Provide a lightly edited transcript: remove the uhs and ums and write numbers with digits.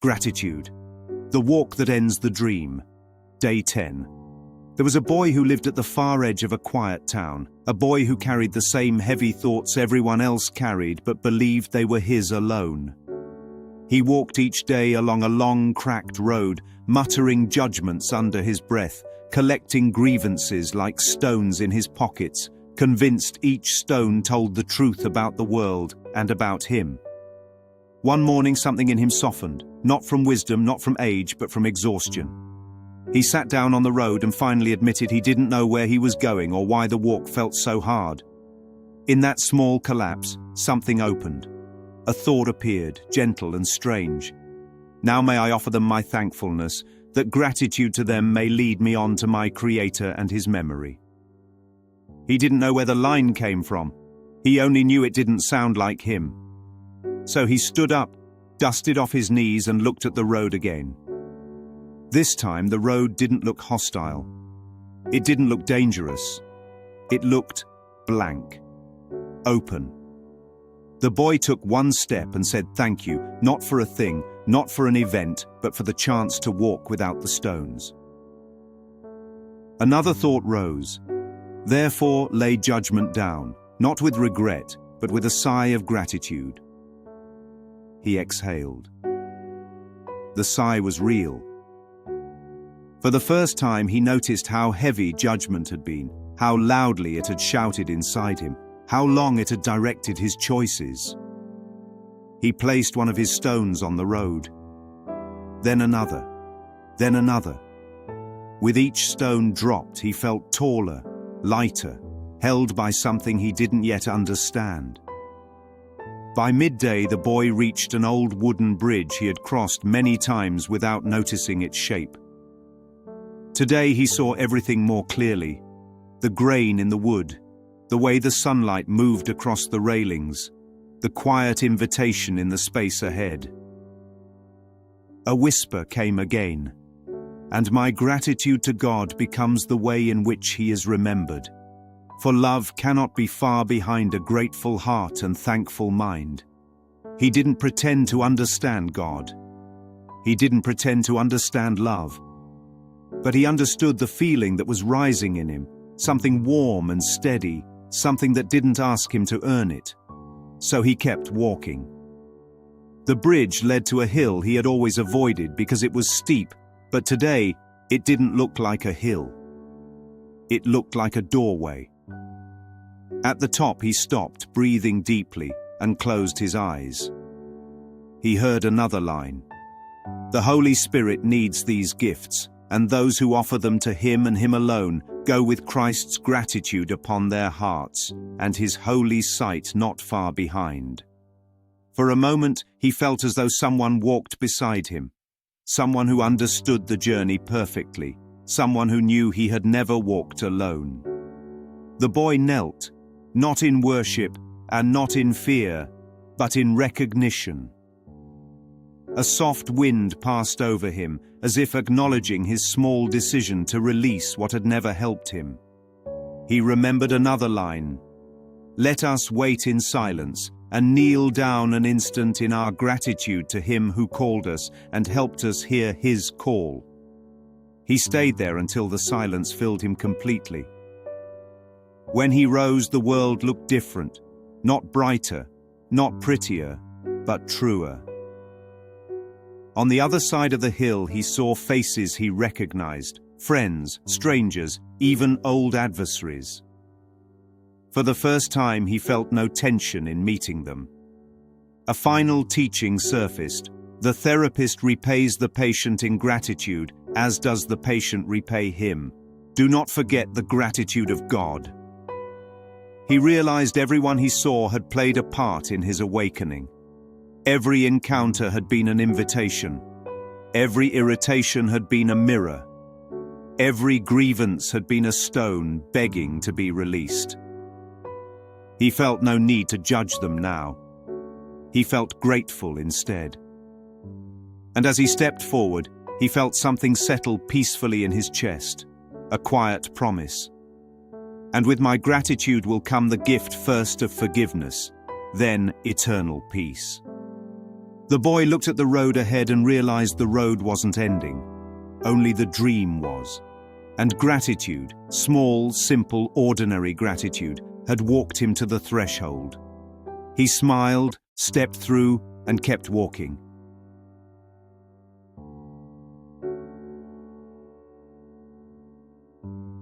Gratitude. The walk that ends the dream. Day 10. There was a boy who lived at the far edge of a quiet town, a boy who carried the same heavy thoughts everyone else carried but believed they were his alone. He walked each day along a long, cracked road, muttering judgments under his breath, collecting grievances like stones in his pockets, convinced each stone told the truth about the world and about him. One morning something in him softened, not from wisdom, not from age, but from exhaustion. He sat down on the road and finally admitted he didn't know where he was going or why the walk felt so hard. In that small collapse, something opened. A thought appeared, gentle and strange. Now may I offer them my thankfulness, that gratitude to them may lead me on to my Creator and His memory. He didn't know where the line came from. He only knew it didn't sound like him. So he stood up, dusted off his knees and looked at the road again. This time the road didn't look hostile. It didn't look dangerous. It looked blank, open. The boy took one step and said thank you, not for a thing, not for an event, but for the chance to walk without the stones. Another thought rose. Therefore lay judgment down, not with regret, but with a sigh of gratitude. He exhaled. The sigh was real. For the first time he noticed how heavy judgment had been, how loudly it had shouted inside him, how long it had directed his choices. He placed one of his stones on the road. Then another. Then another. With each stone dropped, he felt taller, lighter, held by something he didn't yet understand. By midday, the boy reached an old wooden bridge he had crossed many times without noticing its shape. Today he saw everything more clearly. The grain in the wood, the way the sunlight moved across the railings, the quiet invitation in the space ahead. A whisper came again, and my gratitude to God becomes the way in which He is remembered. For love cannot be far behind a grateful heart and thankful mind. He didn't pretend to understand God. He didn't pretend to understand love. But he understood the feeling that was rising in him, something warm and steady, something that didn't ask him to earn it. So he kept walking. The bridge led to a hill he had always avoided because it was steep, but today it didn't look like a hill. It looked like a doorway. At the top he stopped, breathing deeply, and closed his eyes. He heard another line. The Holy Spirit needs these gifts, and those who offer them to Him and Him alone go with Christ's gratitude upon their hearts, and His holy sight not far behind. For a moment he felt as though someone walked beside him, someone who understood the journey perfectly, someone who knew he had never walked alone. The boy knelt, not in worship and not in fear, but in recognition. A soft wind passed over him, as if acknowledging his small decision to release what had never helped him. He remembered another line. Let us wait in silence and kneel down an instant in our gratitude to Him who called us and helped us hear His call. He stayed there until the silence filled him completely. When he rose, the world looked different, not brighter, not prettier, but truer. On the other side of the hill he saw faces he recognized, friends, strangers, even old adversaries. For the first time he felt no tension in meeting them. A final teaching surfaced. The therapist repays the patient in gratitude, as does the patient repay him. Do not forget the gratitude of God. He realized everyone he saw had played a part in his awakening. Every encounter had been an invitation. Every irritation had been a mirror. Every grievance had been a stone begging to be released. He felt no need to judge them now. He felt grateful instead. And as he stepped forward, he felt something settle peacefully in his chest, a quiet promise. And with my gratitude will come the gift first of forgiveness, then eternal peace. The boy looked at the road ahead and realized the road wasn't ending. Only the dream was. And gratitude, small, simple, ordinary gratitude, had walked him to the threshold. He smiled, stepped through, and kept walking.